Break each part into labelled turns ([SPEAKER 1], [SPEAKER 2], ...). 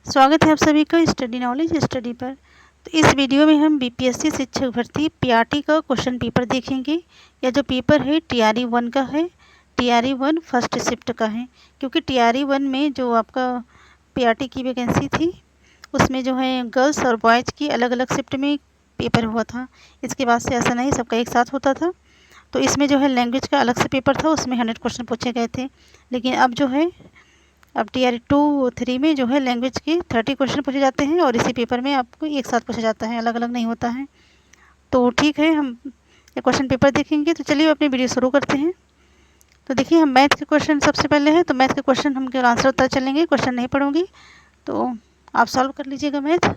[SPEAKER 1] स्वागत है आप सभी का स्टडी नॉलेज स्टडी पर। तो इस वीडियो में हम बीपीएससी शिक्षक भर्ती पीआरटी का क्वेश्चन पेपर देखेंगे। या जो पेपर है टीआरई 1 का है, टीआरई 1 फर्स्ट शिफ्ट का है। क्योंकि टीआरई 1 में जो आपका पीआरटी की वैकेंसी थी उसमें जो है गर्ल्स और बॉयज़ की अलग अलग शिफ्ट में पेपर हुआ था। इसके बाद से ऐसा नहीं, सबका एक साथ होता था। तो इसमें जो है लैंग्वेज का अलग से पेपर था, उसमें 100 क्वेश्चन पूछे गए थे। लेकिन अब टीआरई 2 3 में जो है लैंग्वेज के 30 क्वेश्चन पूछे जाते हैं और इसी पेपर में आपको एक साथ पूछा जाता है, अलग अलग नहीं होता है। तो ठीक है, हम ये क्वेश्चन पेपर देखेंगे। तो चलिए अपनी वीडियो शुरू करते हैं। तो देखिए, हम मैथ के क्वेश्चन सबसे पहले है, तो मैथ के क्वेश्चन हम केवल आंसर होता चलेंगे, क्वेश्चन नहीं पढ़ूंगी, तो आप सॉल्व कर लीजिएगा मैथ।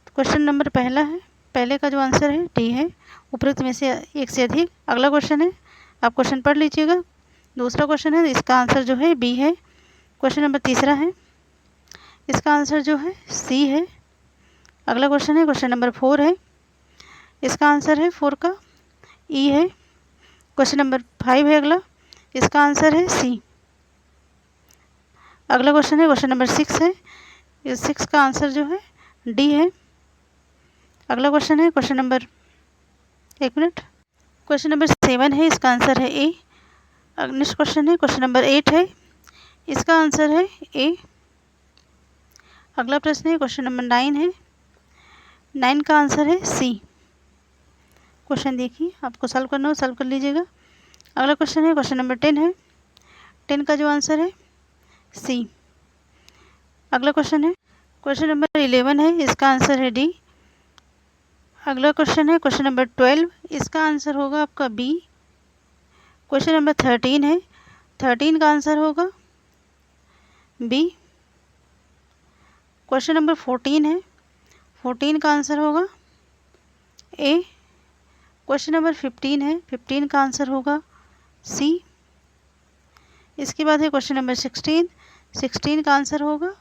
[SPEAKER 1] क्वेश्चन नंबर पहला है, पहले का जो आंसर है डी है, उपरोक्त में से एक से अधिक। अगला क्वेश्चन है, आप क्वेश्चन पढ़ लीजिएगा। दूसरा क्वेश्चन है, इसका आंसर जो है बी है। क्वेश्चन नंबर तीसरा है, इसका आंसर जो है सी है। अगला क्वेश्चन है, क्वेश्चन नंबर 4 है, इसका आंसर है 4 का ई है। क्वेश्चन नंबर 5 है अगला, इसका आंसर है सी। अगला क्वेश्चन है, क्वेश्चन नंबर 6 है, इस 6 का आंसर जो है डी है। अगला क्वेश्चन है, क्वेश्चन नंबर 7 है, इसका आंसर है ए। नेक्स्ट क्वेश्चन है, क्वेश्चन नंबर 8 है, इसका आंसर है ए। अगला प्रश्न है, क्वेश्चन नंबर 9 है, 9 का आंसर है सी। क्वेश्चन देखिए, आपको सॉल्व करना हो सॉल्व कर लीजिएगा। अगला क्वेश्चन है, क्वेश्चन नंबर 10 है, 10 का जो आंसर है सी। अगला क्वेश्चन है, क्वेश्चन नंबर 11 है, इसका आंसर है डी। अगला क्वेश्चन है, क्वेश्चन नंबर 12, इसका आंसर होगा आपका बी। क्वेश्चन नंबर 13 है, 13 का आंसर होगा बी। क्वेश्चन नंबर 14 है, 14 का आंसर होगा ए। क्वेश्चन नंबर 15 है, 15 का आंसर होगा सी। इसके बाद है क्वेश्चन नंबर 16, 16 का आंसर होगा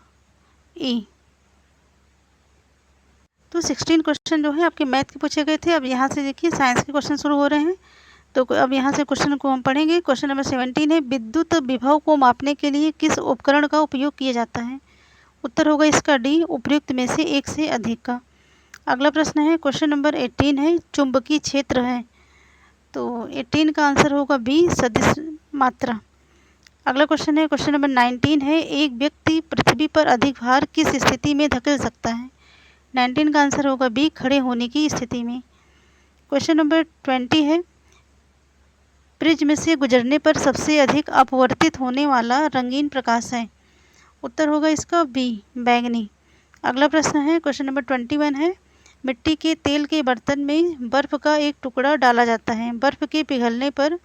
[SPEAKER 1] ई। तो 16 क्वेश्चन जो है आपके मैथ के पूछे गए थे। अब यहाँ से देखिए साइंस के क्वेश्चन शुरू हो रहे हैं। तो अब यहाँ से क्वेश्चन को हम पढ़ेंगे। क्वेश्चन नंबर 17 है, विद्युत विभव को मापने के लिए किस उपकरण का उपयोग किया जाता है? उत्तर होगा इसका डी, उपर्युक्त में से एक से अधिक का। अगला प्रश्न है, क्वेश्चन नंबर 18 है, चुंबकीय क्षेत्र है, तो 18 का आंसर होगा बी, सदिश मात्रा। अगला क्वेश्चन है, क्वेश्चन नंबर 19 है, एक व्यक्ति पृथ्वी पर अधिक भार किस स्थिति में धकेल सकता है? 19 का आंसर होगा बी, खड़े होने की स्थिति में। क्वेश्चन नंबर 20 है, प्रिज्म से गुजरने पर सबसे अधिक अपवर्तित होने वाला रंगीन प्रकाश है। उत्तर होगा इसका बी, बैंगनी। अगला प्रश्न है, क्वेश्चन नंबर 21 है, मिट्टी के तेल के बर्तन में बर्फ़ का एक टुकड़ा डाला जाता है, बर्फ़ के पिघलने पर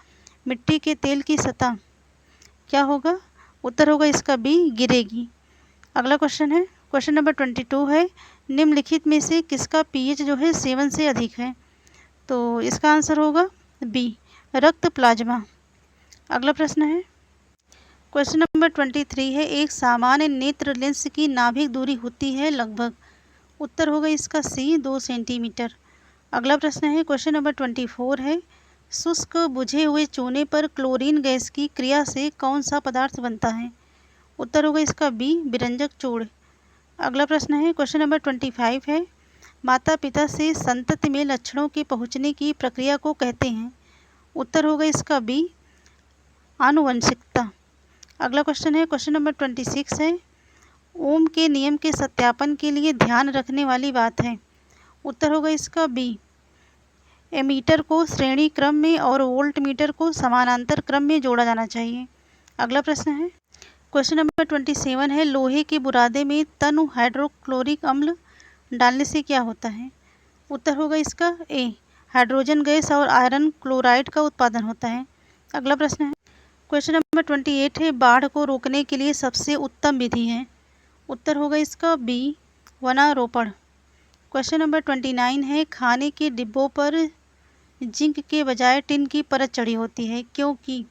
[SPEAKER 1] मिट्टी के तेल की सतह क्या होगा? उत्तर होगा इसका बी, गिरेगी। अगला क्वेश्चन है, क्वेश्चन नंबर 22 है, निम्नलिखित में से किसका पीएच जो है 7 से अधिक है? तो इसका आंसर होगा बी, रक्त प्लाज्मा। अगला प्रश्न है, क्वेश्चन नंबर 23 है, एक सामान्य नेत्र लेंस की नाभिक दूरी होती है लगभग। उत्तर होगा इसका सी, 2 सेंटीमीटर। अगला प्रश्न है, क्वेश्चन नंबर 24 है, शुष्क बुझे हुए चूने पर क्लोरीन गैस की क्रिया से कौन सा पदार्थ बनता है? उत्तर होगा इसका बी, विरंजक चूर्ण। अगला प्रश्न है, क्वेश्चन नंबर 25 है, माता पिता से संतति में लक्षणों के पहुँचने की प्रक्रिया को कहते हैं। उत्तर होगा इसका बी, आनुवंशिकता। अगला क्वेश्चन है, क्वेश्चन नंबर 26 है, ओम के नियम के सत्यापन के लिए ध्यान रखने वाली बात है। उत्तर होगा इसका बी, एमीटर को श्रेणी क्रम में और वोल्ट मीटर को समानांतर क्रम में जोड़ा जाना चाहिए। अगला प्रश्न है, क्वेश्चन नंबर 27 है, लोहे के बुरादे में तनु हाइड्रोक्लोरिक अम्ल डालने से क्या होता है? उत्तर होगा इसका ए, हाइड्रोजन गैस और आयरन क्लोराइड का उत्पादन होता है। अगला प्रश्न है, क्वेश्चन नंबर 28 है, बाढ़ को रोकने के लिए सबसे उत्तम विधि है। उत्तर होगा इसका बी, वनारोपण। क्वेश्चन नंबर 29 है, खाने के डिब्बों पर जिंक के बजाय टिन की परत चढ़ी होती है, क्योंकि?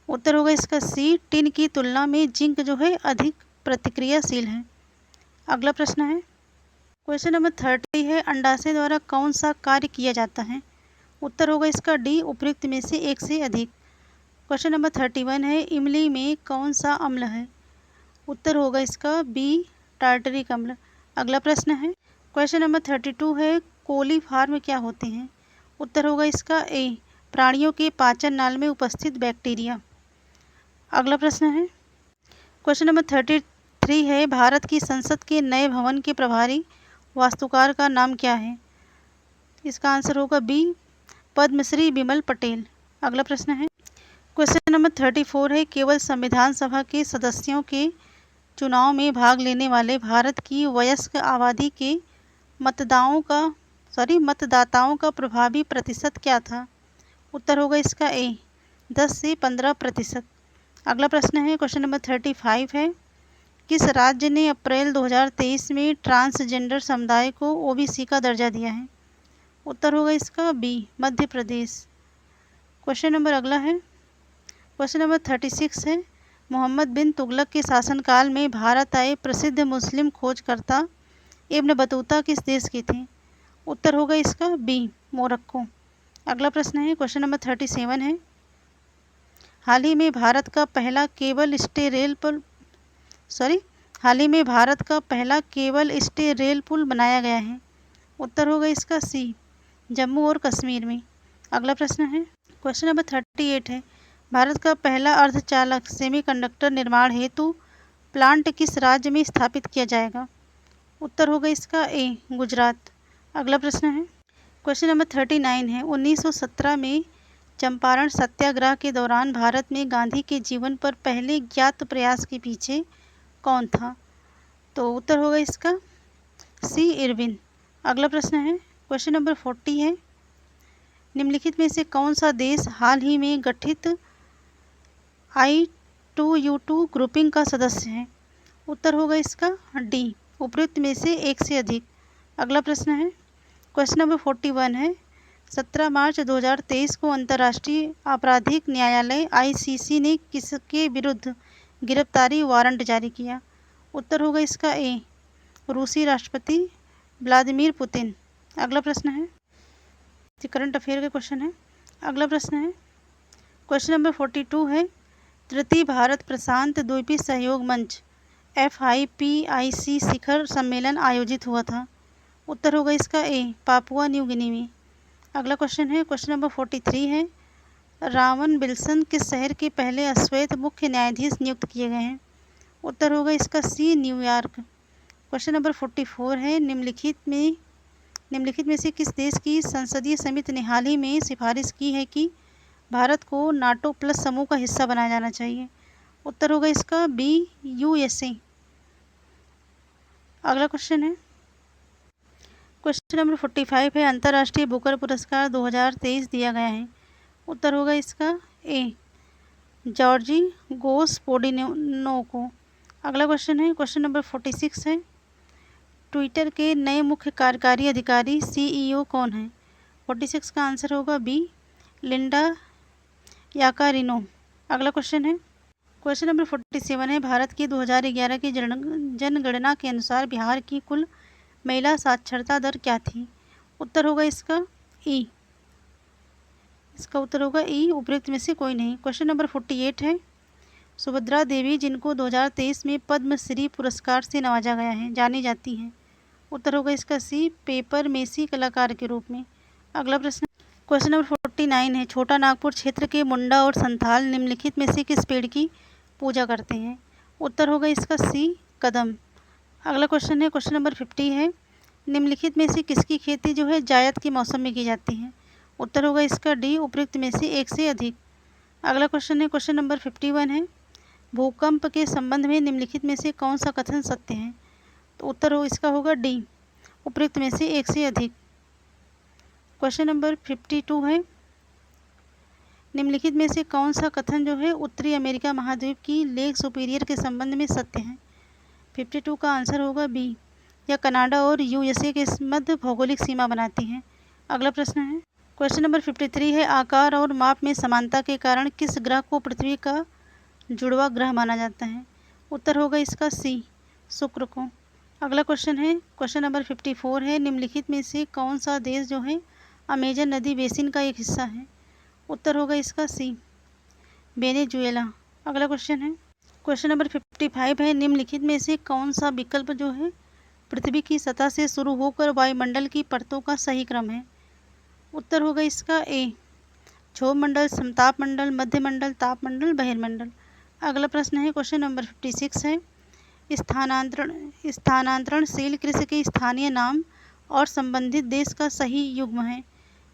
[SPEAKER 1] उत्तर होगा इसका सी, टिन की तुलना में जिंक जो है अधिक प्रतिक्रियाशील है। अगला प्रश्न है, क्वेश्चन नंबर 30 है, अंडाशय द्वारा कौन सा कार्य किया जाता है? उत्तर होगा इसका डी, उपर्युक्त में से एक से अधिक। क्वेश्चन नंबर 31 है, इमली में कौन सा अम्ल है? उत्तर होगा इसका बी, टार्टरिक अम्ल। अगला प्रश्न है क्वेश्चन नंबर 32 है, कोलीफार्म क्या होते हैं? उत्तर होगा इसका ए, प्राणियों के पाचन नाल में उपस्थित बैक्टीरिया। अगला प्रश्न है क्वेश्चन नंबर 33 है, भारत की संसद के नए भवन के प्रभारी वास्तुकार का नाम क्या है? इसका आंसर होगा बी, पद्मश्री बिमल पटेल। अगला प्रश्न है क्वेश्चन नंबर 34 है, केवल संविधान सभा के सदस्यों के चुनाव में भाग लेने वाले भारत की वयस्क आबादी के मतदाताओं का प्रभावी प्रतिशत क्या था? उत्तर होगा इसका ए, 10 से 15%। अगला प्रश्न है क्वेश्चन नंबर 35 है, किस राज्य ने अप्रैल 2023 में ट्रांसजेंडर समुदाय को ओबीसी का दर्जा दिया है? उत्तर होगा इसका B, Madhya Pradesh. Question number अगला है क्वेश्चन नंबर 36 है, मोहम्मद बिन तुगलक के शासनकाल में भारत आए प्रसिद्ध मुस्लिम खोजकर्ता इब्न बतूता किस देश के थे? उत्तर होगा इसका बी, मोरक्को। अगला प्रश्न है क्वेश्चन नंबर 37 है, हाल ही में भारत का पहला केबल स्टे रेल पुल बनाया गया है। उत्तर होगा इसका सी, जम्मू और कश्मीर में। अगला प्रश्न है क्वेश्चन नंबर 38 है, भारत का पहला अर्धचालक सेमीकंडक्टर निर्माण हेतु प्लांट किस राज्य में स्थापित किया जाएगा? उत्तर होगा इसका ए, गुजरात। अगला प्रश्न है क्वेश्चन नंबर 39 है, 1917 में चंपारण सत्याग्रह के दौरान भारत में गांधी के जीवन पर पहले ज्ञात प्रयास के पीछे कौन था? तो उत्तर होगा इसका सी, इरविन। अगला प्रश्न है क्वेश्चन नंबर 40 है, निम्नलिखित में से कौन सा देश हाल ही में गठित I2U2 ग्रुपिंग का सदस्य है? उत्तर होगा इसका डी, उपयुक्त में से एक से अधिक। अगला प्रश्न है क्वेश्चन नंबर 41 है, 17 मार्च 2023 को अंतर्राष्ट्रीय आपराधिक न्यायालय ICC ने किसके विरुद्ध गिरफ्तारी वारंट जारी किया? उत्तर होगा इसका ए, रूसी राष्ट्रपति व्लादिमीर पुतिन। अगला प्रश्न है करंट अफेयर का क्वेश्चन है। अगला प्रश्न है क्वेश्चन नंबर 42 है, तृतीय भारत प्रशांत द्वीपीय सहयोग मंच FIPIC शिखर सम्मेलन आयोजित हुआ था। उत्तर होगा इसका ए, पापुआ न्यू गिनी में। अगला क्वेश्चन है क्वेश्चन नंबर 43 है, रावन विल्सन किस शहर के पहले अश्वेत मुख्य न्यायाधीश नियुक्त किए गए हैं? उत्तर होगा इसका सी, न्यूयॉर्क। क्वेश्चन नंबर 44 है, निम्नलिखित में से किस देश की संसदीय समिति ने हाल ही में सिफारिश की है कि भारत को नाटो प्लस समूह का हिस्सा बनाया जाना चाहिए? उत्तर होगा इसका बी, USA। अगला क्वेश्चन है क्वेश्चन नंबर 45 है, अंतर्राष्ट्रीय बुकर पुरस्कार 2023 दिया गया है। उत्तर होगा इसका ए, जॉर्जी गोस्पोडिनो को। अगला क्वेश्चन है क्वेश्चन नंबर 46 है, ट्विटर के नए मुख्य कार्यकारी अधिकारी CEO कौन है? 46 का आंसर होगा बी, लिंडा याकारिनो। अगला क्वेश्चन है क्वेश्चन नंबर 47 है, भारत की 2011 की जनगणना के अनुसार बिहार की कुल महिला साक्षरता दर क्या थी? उत्तर होगा इसका ई, उत्तर होगा ई, उपयुक्त में से कोई नहीं। क्वेश्चन नंबर 48 है, सुभद्रा देवी जिनको 2023 में पद्मश्री पुरस्कार से नवाजा गया है जानी जाती हैं? उत्तर होगा इसका सी, पेपर मेसी कलाकार के रूप में। अगला प्रश्न क्वेश्चन नंबर 49 है, छोटा नागपुर क्षेत्र के मुंडा और संथाल निम्नलिखित में से किस पेड़ की पूजा करते हैं? उत्तर होगा इसका सी, कदम। अगला क्वेश्चन है क्वेश्चन नंबर 50 है, निम्नलिखित में से किसकी खेती जो है जायद के मौसम में की जाती है? उत्तर होगा इसका डी, उपयुक्त में से एक से अधिक। अगला क्वेश्चन है क्वेश्चन नंबर 51 है, भूकंप के संबंध में निम्नलिखित में से कौन सा कथन सत्य है? तो उत्तर इसका होगा डी, उपयुक्त में से एक से अधिक। क्वेश्चन नंबर 52 है, निम्नलिखित में से कौन सा कथन जो है उत्तरी अमेरिका महाद्वीप की लेक सुपीरियर के संबंध में सत्य है? 52 का आंसर होगा बी, या कनाडा और USA के मध्य भौगोलिक सीमा बनाती है। अगला प्रश्न है क्वेश्चन नंबर 53 है, आकार और माप में समानता के कारण किस ग्रह को पृथ्वी का जुड़वा ग्रह माना जाता है? उत्तर होगा इसका सी, शुक्र को। अगला क्वेश्चन है क्वेश्चन नंबर 54 है, निम्नलिखित में से कौन सा देश जो है अमेजन नदी बेसिन का एक हिस्सा है? उत्तर होगा इसका सी, वेनेजुएला। अगला क्वेश्चन है क्वेश्चन नंबर 55 है, निम्नलिखित में से कौन सा विकल्प जो है पृथ्वी की सतह से शुरू होकर वायुमंडल की परतों का सही क्रम है? उत्तर होगा इसका ए, क्षोभ मंडल, समताप मंडल, मध्य मंडल, ताप मंडल, बहिर्मंडल। अगला प्रश्न है क्वेश्चन नंबर 56 है, स्थानांतरणशील कृषि के स्थानीय नाम और संबंधित देश का सही युग्म है।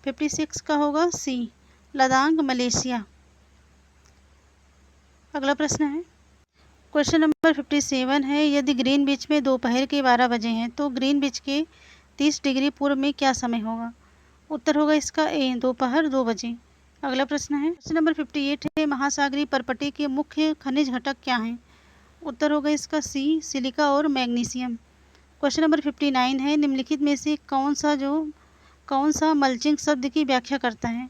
[SPEAKER 1] 56 का होगा सी, लद्दाख, मलेशिया। अगला प्रश्न है क्वेश्चन नंबर 57 है, यदि ग्रीनविच में दोपहर के 12 बजे हैं तो ग्रीनविच के 30 डिग्री पूर्व में क्या समय होगा? उत्तर होगा इसका ए, दोपहर 2 बजे। अगला प्रश्न है क्वेश्चन नंबर 58 है, महासागरीय परपटी के मुख्य खनिज घटक क्या हैं? उत्तर होगा इसका सी, सिलिका और मैग्नीशियम। क्वेश्चन नंबर 59 है, निम्नलिखित में से कौन सा मल्चिंग शब्द की व्याख्या करता है?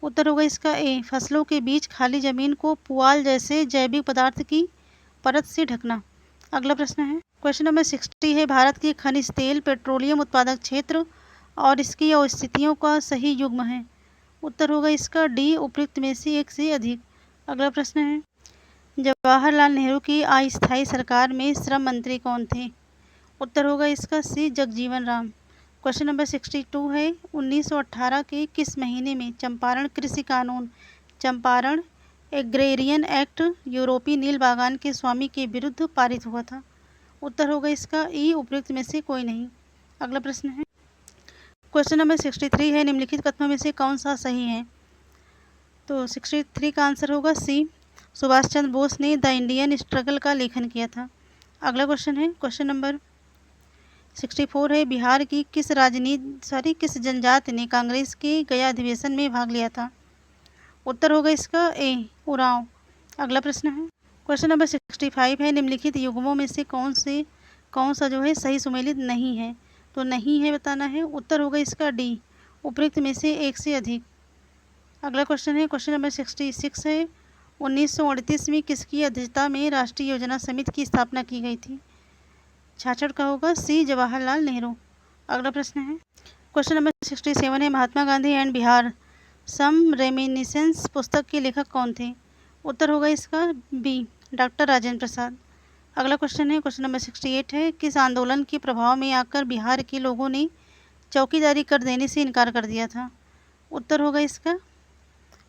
[SPEAKER 1] उत्तर होगा इसका ए, फसलों के बीच खाली जमीन को पुआल जैसे जैविक पदार्थ की परत से ढकना। अगला प्रश्न है क्वेश्चन नंबर 60 है, भारत के खनिज तेल पेट्रोलियम उत्पादक क्षेत्र और इसकी अवस्थितियों का सही युग्म है। उत्तर होगा इसका डी, उपयुक्त में से एक से अधिक। अगला प्रश्न है, जवाहरलाल नेहरू की अस्थायी सरकार में श्रम मंत्री कौन थे? उत्तर होगा इसका सी, जगजीवन राम। क्वेश्चन नंबर 62 है, 1918 के किस महीने में चंपारण कृषि कानून, चंपारण एग्रेरियन एक्ट यूरोपीय नील बागान के स्वामी के विरुद्ध पारित हुआ था? उत्तर होगा इसका ई, उपयुक्त में से कोई नहीं। अगला प्रश्न है क्वेश्चन नंबर 63 है, निम्नलिखित कथनों में से कौन सा सही है? तो 63 का आंसर होगा सी, सुभाष चंद्र बोस ने द इंडियन स्ट्रगल का लेखन किया था। अगला क्वेश्चन है क्वेश्चन नंबर 64 है, बिहार की किस जनजाति ने कांग्रेस के गया अधिवेशन में भाग लिया था? उत्तर होगा इसका ए, उरांव। अगला प्रश्न है क्वेश्चन नंबर 65 है, निम्नलिखित युग्मों में से कौन सा जो है सही सुमेलित नहीं है? तो नहीं है बताना है। उत्तर होगा इसका डी, उपयुक्त में से एक से अधिक। अगला क्वेश्चन है क्वेश्चन नंबर 66 है, 1938 में किसकी अध्यक्षता में राष्ट्रीय योजना समिति की स्थापना की गई थी? 66 का होगा सी, जवाहरलाल नेहरू। अगला प्रश्न है क्वेश्चन नंबर 67 है, Mahatma Gandhi and Bihar some reminiscence पुस्तक के लेखक कौन थे? उत्तर होगा इसका बी, डॉक्टर राजेंद्र प्रसाद। अगला क्वेश्चन है क्वेश्चन नंबर 68 है, किस आंदोलन के प्रभाव में आकर बिहार के लोगों ने चौकीदारी कर देने से इनकार कर दिया था? उत्तर होगा इसका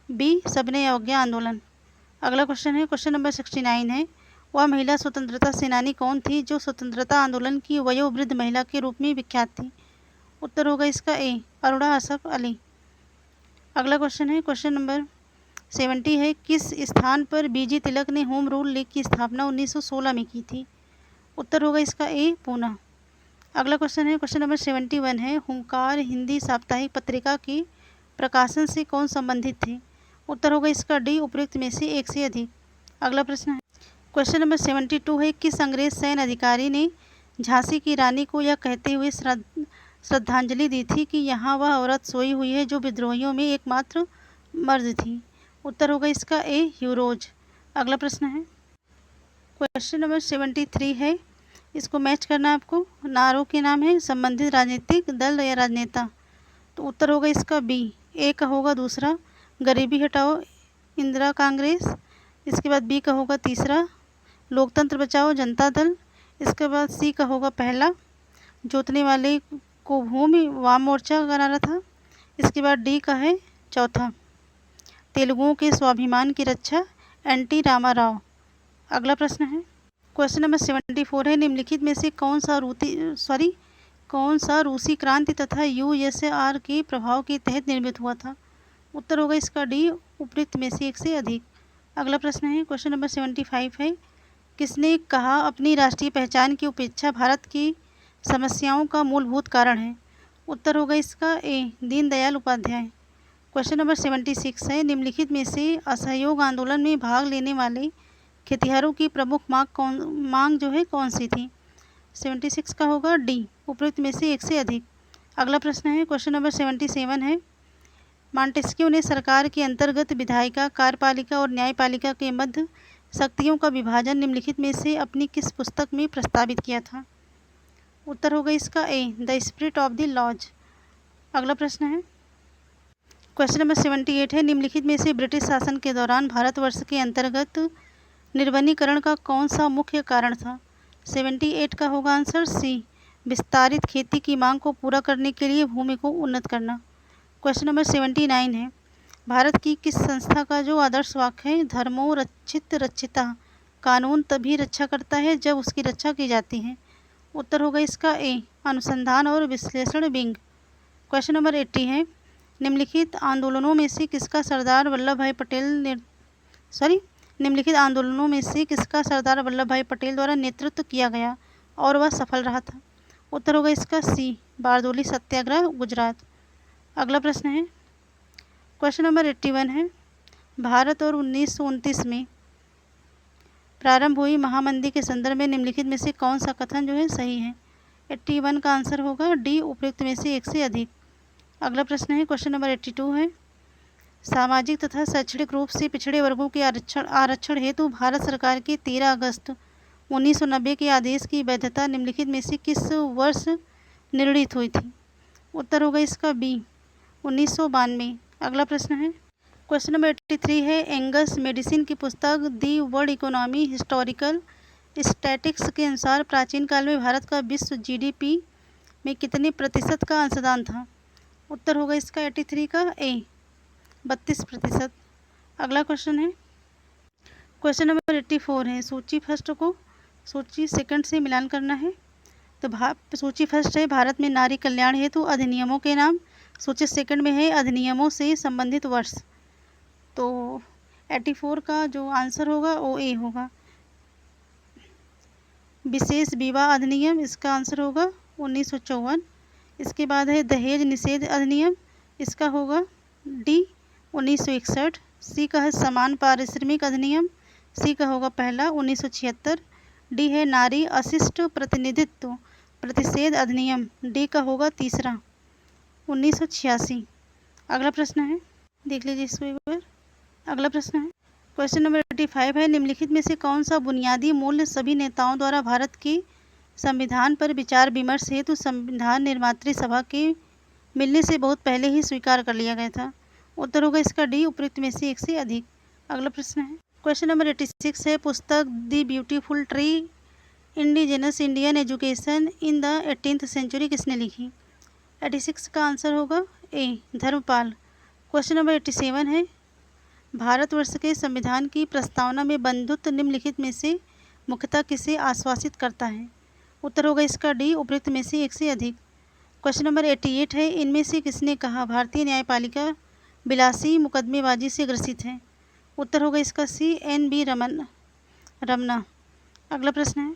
[SPEAKER 1] बी, सबने अवज्ञा आंदोलन। अगला क्वेश्चन है क्वेश्चन नंबर 69 है, वह महिला स्वतंत्रता सेनानी कौन थी जो स्वतंत्रता आंदोलन की वयोवृद्ध महिला के रूप में विख्यात थी? उत्तर होगा इसका ए, अरुणा असफ अली। अगला क्वेश्चन है क्वेश्चन नंबर 70 है, किस स्थान पर बीजी तिलक ने होम रूल लीग की स्थापना 1916 में की थी? उत्तर होगा इसका ए, पूना। अगला क्वेश्चन है क्वेश्चन नंबर 71 है, हुंकार हिंदी साप्ताहिक पत्रिका के प्रकाशन से कौन संबंधित थे? उत्तर होगा इसका डी, उपयुक्त में से एक से अधिक। अगला प्रश्न है क्वेश्चन नंबर 72 है, किस अंग्रेज सैन्य अधिकारी ने झांसी की रानी को यह कहते हुए श्रद्धांजलि दी थी कि यहाँ वह औरत सोई हुई है जो विद्रोहियों में एकमात्र मर्द थी? उत्तर होगा इसका ए, यूरोज। अगला प्रश्न है क्वेश्चन नंबर 73 है, इसको मैच करना है आपको। नारों के नाम है संबंधित राजनीतिक दल या राजनेता। तो उत्तर होगा इसका बी, ए का होगा दूसरा, गरीबी हटाओ इंदिरा कांग्रेस। इसके बाद बी का होगा तीसरा, लोकतंत्र बचाओ जनता दल। इसके बाद सी का होगा पहला, जोतने वाले को भूमि वाम मोर्चा का नारा था। इसके बाद डी का है चौथा, तेलुगुओं के स्वाभिमान की रक्षा, एनटी रामाराव। अगला प्रश्न है क्वेश्चन नंबर 74 है, निम्नलिखित में से कौन सा रूसी क्रांति तथा यूएसएआर के प्रभाव के तहत निर्मित हुआ था? उत्तर होगा इसका डी, उपयुक्त में से एक से अधिक। अगला प्रश्न है क्वेश्चन नंबर 75 है, किसने कहा अपनी राष्ट्रीय पहचान की उपेक्षा भारत की समस्याओं का मूलभूत कारण है? उत्तर होगा इसका ए, दीनदयाल उपाध्याय। क्वेश्चन नंबर 76 है, निम्नलिखित में से असहयोग आंदोलन में भाग लेने वाले खेतिहरों की प्रमुख मांग जो है कौन सी थी? 76 का होगा डी, उपयुक्त में से एक से अधिक। अगला प्रश्न है क्वेश्चन नंबर 77 है, मॉन्टेस्क्यू ने सरकार के अंतर्गत विधायिका, कार्यपालिका और न्यायपालिका के मध्य शक्तियों का विभाजन निम्नलिखित में से अपनी किस पुस्तक में प्रस्तावित किया था? उत्तर होगा इसका A, the spirit of the laws. अगला प्रश्न है क्वेश्चन नंबर 78 है, निम्नलिखित में से ब्रिटिश शासन के दौरान भारतवर्ष के अंतर्गत निर्वनीकरण का कौन सा मुख्य कारण था? 78 का होगा आंसर सी, विस्तारित खेती की मांग को पूरा करने के लिए भूमि को उन्नत करना। क्वेश्चन नंबर 79 है, भारत की किस संस्था का जो आदर्श वाक्य है, धर्मो रक्षित रक्षिता, कानून तभी रक्षा करता है जब उसकी रक्षा की जाती है? उत्तर होगा इसका ए, अनुसंधान और विश्लेषण विंग। क्वेश्चन नंबर 80 है, निम्नलिखित आंदोलनों में से किसका सरदार वल्लभ भाई पटेल निम्नलिखित आंदोलनों में से किसका सरदार वल्लभ भाई पटेल द्वारा नेतृत्व किया गया और वह सफल रहा था? उत्तर होगा इसका सी, बारदोली सत्याग्रह, गुजरात। अगला प्रश्न है, क्वेश्चन नंबर 81 है, भारत और 1929 में प्रारंभ हुई महामंदी के संदर्भ में निम्नलिखित में से कौन सा कथन जो है सही है? 81 का आंसर होगा डी, उपयुक्त में से एक से अधिक। अगला प्रश्न है, क्वेश्चन नंबर 82 है, सामाजिक तथा शैक्षणिक रूप से पिछड़े वर्गों के आरक्षण हेतु भारत सरकार के 13 अगस्त 1990 के आदेश की वैधता निम्नलिखित में से किस वर्ष निर्णीत हुई थी? उत्तर होगा इसका बी, 1992। अगला प्रश्न है, क्वेश्चन नंबर 83 है, एंगस मेडिसिन की पुस्तक the world economy historical statics के अनुसार प्राचीन काल में भारत का विश्व जीडीपी में कितने प्रतिशत का अंशदान था? उत्तर होगा इसका 83 का ए, 32%। अगला क्वेश्चन है, क्वेश्चन नंबर 84 है, सूची फर्स्ट को सूची सेकंड से मिलान करना है। तो सूची फर्स्ट है, भारत में नारी कल्याण हेतु अधिनियमों के नाम। सूची सेकंड में है, अधिनियमों से संबंधित वर्ष। तो 84 का जो आंसर होगा वो ए होगा, विशेष विवाह अधिनियम, इसका आंसर होगा 1954। इसके बाद है दहेज निषेध अधिनियम, इसका होगा डी, 1961। सी का है समान पारिश्रमिक अधिनियम, सी का होगा पहला 1976। डी है नारी अशिष्ट प्रतिनिधित्व प्रतिषेध अधिनियम, डी का होगा तीसरा 1986। अगला प्रश्न है, देख लीजिए इसको एक बार। अगला प्रश्न है, क्वेश्चन नंबर 85 है, निम्नलिखित में से कौन सा बुनियादी मूल्य सभी नेताओं द्वारा भारत के संविधान पर विचार विमर्श हेतु संविधान निर्मात्री सभा के मिलने से बहुत पहले ही स्वीकार कर लिया गया था? उत्तर होगा इसका डी, उपयुक्त में से एक से अधिक। अगला प्रश्न है, क्वेश्चन नंबर 86 है, पुस्तक the beautiful tree indigenous Indian education in the 18th century किसने लिखी? 86 का आंसर होगा ए, धर्मपाल। क्वेश्चन नंबर 87 है, भारतवर्ष के संविधान की प्रस्तावना में बंधुत्व निम्नलिखित में से मुख्यतः किसे आश्वासित करता है? उत्तर होगा इसका डी, उपयुक्त में से एक से अधिक। क्वेश्चन नंबर 88 है, इनमें से किसने कहा भारतीय न्यायपालिका विलासी मुकदमेबाजी से ग्रसित है? उत्तर होगा इसका सी, एन बी रमना। अगला प्रश्न है,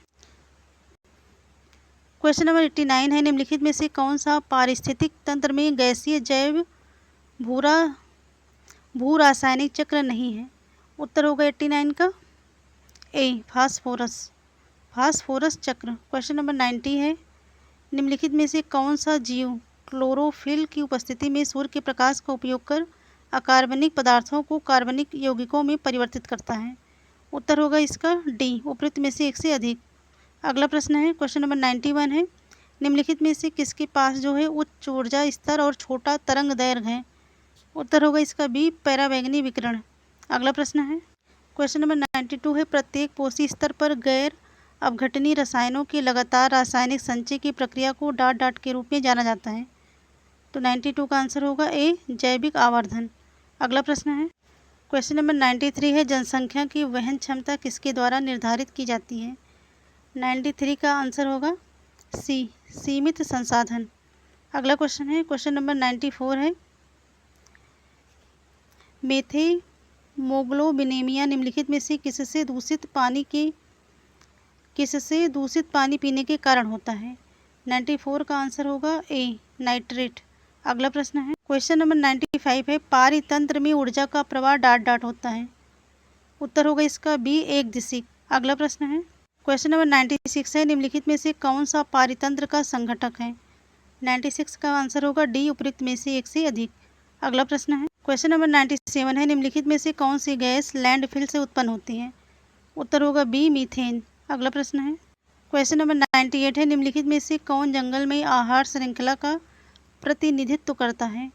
[SPEAKER 1] क्वेश्चन नंबर 89 है, निम्नलिखित में से कौन सा पारिस्थितिक तंत्र में गैसीय जैव भू रासायनिक चक्र नहीं है? उत्तर होगा 89 का ए, फास्फोरस चक्र। क्वेश्चन नंबर 90 है, निम्नलिखित में से कौन सा जीव क्लोरोफिल की उपस्थिति में सूर्य के प्रकाश का उपयोग कर अकार्बनिक पदार्थों को कार्बनिक यौगिकों में परिवर्तित करता है? उत्तर होगा इसका डी, उपयुक्त में से एक से अधिक। अगला प्रश्न है, क्वेश्चन नंबर 91 है, निम्नलिखित में से किसके पास जो है उच्च ऊर्जा स्तर और छोटा तरंग दैर्घ्य है? उत्तर होगा इसका बी, पराबैंगनी विकिरण। अगला प्रश्न है, क्वेश्चन नंबर 92 है, प्रत्येक पोषी स्तर पर गैर अपघटनीय रसायनों के लगातार रासायनिक संचय की प्रक्रिया को डाट के रूप में जाना जाता है? तो 92 का आंसर होगा ए, जैविक आवर्धन। अगला प्रश्न है, क्वेश्चन नंबर 93 है, जनसंख्या की वहन क्षमता किसके द्वारा निर्धारित की जाती है? 93 का आंसर होगा सी, सीमित संसाधन। अगला क्वेश्चन है, क्वेश्चन नंबर 94 है, मेथेमोग्लोबिनेमिया निम्नलिखित में से किससे दूषित पानी पीने के कारण होता है? 94 का आंसर होगा ए, नाइट्रेट। अगला प्रश्न है, क्वेश्चन नंबर 95 है, पारितंत्र में ऊर्जा का प्रवाह डाट होता है? उत्तर होगा इसका बी, एक दिशिक। अगला प्रश्न है, क्वेश्चन नंबर 96 है, निम्नलिखित में से कौन सा पारितंत्र का संघटक है? 96 का आंसर होगा डी, उपयुक्त में से एक से अधिक। अगला प्रश्न है, क्वेश्चन नंबर 97 है, निम्नलिखित में से कौन सी गैस लैंडफिल से उत्पन्न होती है? उत्तर होगा बी, मीथेन। अगला प्रश्न है, क्वेश्चन नंबर 98 है, निम्नलिखित में से कौन जंगल में आहार श्रृंखला का प्रतिनिधित्व करता है?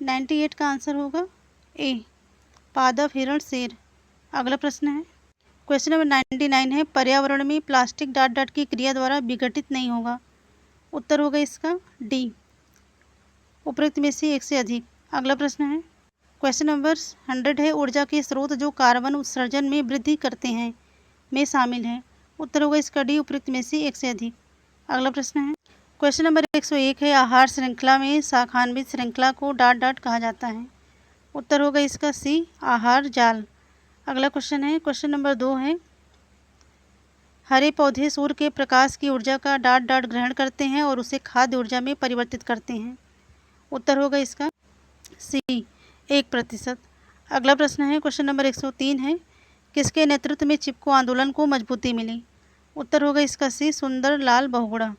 [SPEAKER 1] 98 का आंसर होगा ए, पादप, हिरण, शेर। अगला प्रश्न है, क्वेश्चन नंबर 99 है, पर्यावरण में प्लास्टिक डॉट डॉट की क्रिया द्वारा विघटित नहीं होगा। उत्तर होगा इसका डी, उपरोक्त में से एक से अधिक। अगला प्रश्न है, क्वेश्चन नंबर 100 है, ऊर्जा के स्रोत जो कार्बन उत्सर्जन में वृद्धि करते हैं में शामिल है। उत्तर होगा इसका डी, उपरोक्त में से एक से अधिक। अगला प्रश्न है, क्वेश्चन नंबर 101 है, आहार श्रृंखला में शाखान्वित श्रृंखला को डॉट डॉट कहा जाता है। उत्तर होगा इसका सी, आहार जाल। अगला क्वेश्चन है, क्वेश्चन नंबर 2 है, हरे पौधे सूर्य के प्रकाश की ऊर्जा का डॉट डॉट ग्रहण करते हैं और उसे खाद्य ऊर्जा में परिवर्तित करते हैं। उत्तर होगा इसका सी, 1%। अगला प्रश्न है, क्वेश्चन नंबर 103 है, किसके नेतृत्व में चिपको आंदोलन को मजबूती मिली। उत्तर होगा इसका सी, सुंदर लाल बहुगुणा।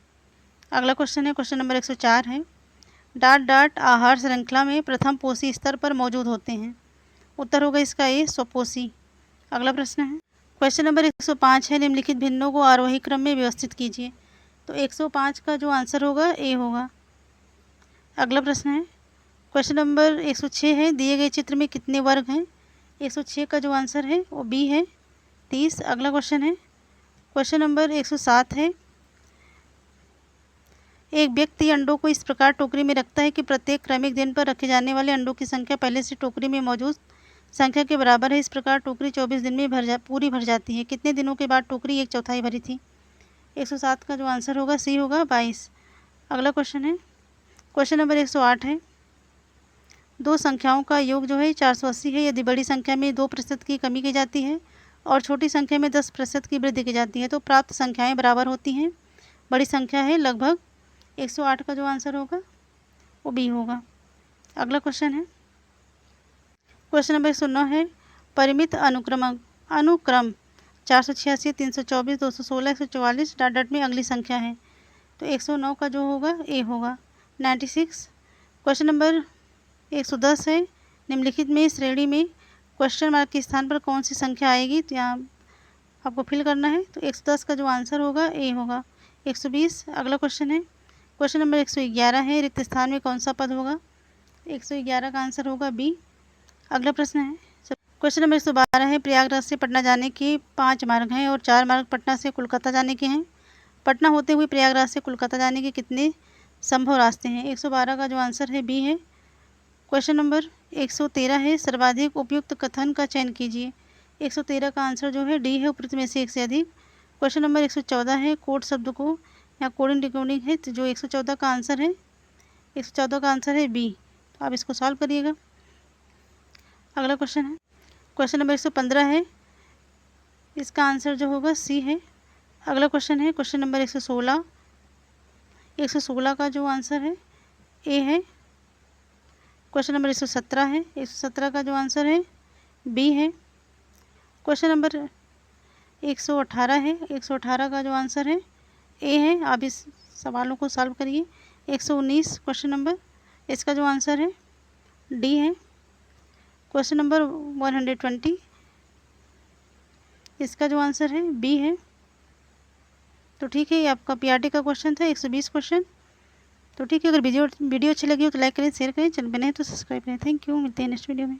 [SPEAKER 1] अगला क्वेश्चन है, क्वेश्चन नंबर 104 है, डॉट डॉट आहार श्रृंखला में प्रथम पोषी स्तर पर मौजूद होते हैं। उत्तर होगा इसका ए, स्वपोषी। अगला प्रश्न है, क्वेश्चन नंबर 105 है, निम्नलिखित भिन्नों को आरोही क्रम में व्यवस्थित कीजिए। तो 105 का जो आंसर होगा ए होगा। अगला प्रश्न है, क्वेश्चन नंबर 106 है, दिए गए चित्र में कितने वर्ग हैं। 106 का जो आंसर है वो बी है, 30। अगला क्वेश्चन है, क्वेश्चन नंबर 107 है, एक व्यक्ति अंडों को इस प्रकार टोकरी में रखता है कि प्रत्येक क्रमिक दिन पर रखे जाने वाले अंडों की संख्या पहले से टोकरी में मौजूद संख्या के बराबर है। इस प्रकार टोकरी 24 दिन में पूरी भर जाती है। कितने दिनों के बाद टोकरी 1/4 भरी थी। 107 का जो आंसर होगा सी होगा, 22। अगला क्वेश्चन है, क्वेश्चन नंबर 108 है, दो संख्याओं का योग जो है 480 है। यदि बड़ी संख्या में 2% की कमी की जाती है और छोटी संख्या में 10% की वृद्धि की जाती है तो प्राप्त संख्याएं बराबर होती हैं। बड़ी संख्या है लगभग। 108 का जो आंसर होगा वो बी होगा। अगला क्वेश्चन है, क्वेश्चन नंबर 109 है, परिमित अनुक्रम 486, 324, 216, 144 डॉट डॉट में अगली संख्या है। तो 109 का जो होगा ए होगा, 96। क्वेश्चन नंबर 110 है, निम्नलिखित में श्रेणी में क्वेश्चन मार्क के स्थान पर कौन सी संख्या आएगी। तो यहाँ आपको फिल करना है। तो 110 का जो आंसर होगा ए होगा, 120। अगला क्वेश्चन है, क्वेश्चन नंबर 111 है, रिक्त स्थान में कौन सा पद होगा। 111 का आंसर होगा बी। अगला प्रश्न है, क्वेश्चन नंबर 112 है, प्रयागराज से पटना जाने के 5 मार्ग हैं और 4 मार्ग पटना से कोलकाता जाने के हैं। पटना होते हुए प्रयागराज से कोलकाता जाने के कितने संभव रास्ते हैं। 112 का जो आंसर है बी है। क्वेश्चन नंबर 113 है, सर्वाधिक उपयुक्त कथन का चयन कीजिए। 113 का आंसर जो है डी है, उपयुक्त में से एक से अधिक। क्वेश्चन नंबर 114 है, कोड शब्द को या कोडिंग डिकोडिंग है। तो जो 114 का आंसर है, 114 का आंसर है बी। तो आप इसको सॉल्व करिएगा। अगला क्वेश्चन है, क्वेश्चन नंबर 115 है, इसका आंसर जो होगा सी है। अगला क्वेश्चन है, क्वेश्चन नंबर 116। 116 का जो आंसर है ए है। क्वेश्चन नंबर 117 है, 117 का जो आंसर है बी है। क्वेश्चन नंबर 118 है, 118 का जो आंसर है ए है। आप इस सवालों को सॉल्व करिए। 119 क्वेश्चन नंबर, इसका जो आंसर है डी है। क्वेश्चन नंबर 120, इसका जो आंसर है बी है। तो ठीक है, ये आपका पीआरटी का क्वेश्चन था, 120 क्वेश्चन। तो ठीक है, अगर वीडियो अच्छी लगी हो तो लाइक करें, शेयर करें, चैनल पर नए तो सब्सक्राइब करें। थैंक यू, मिलते हैं नेक्स्ट वीडियो में।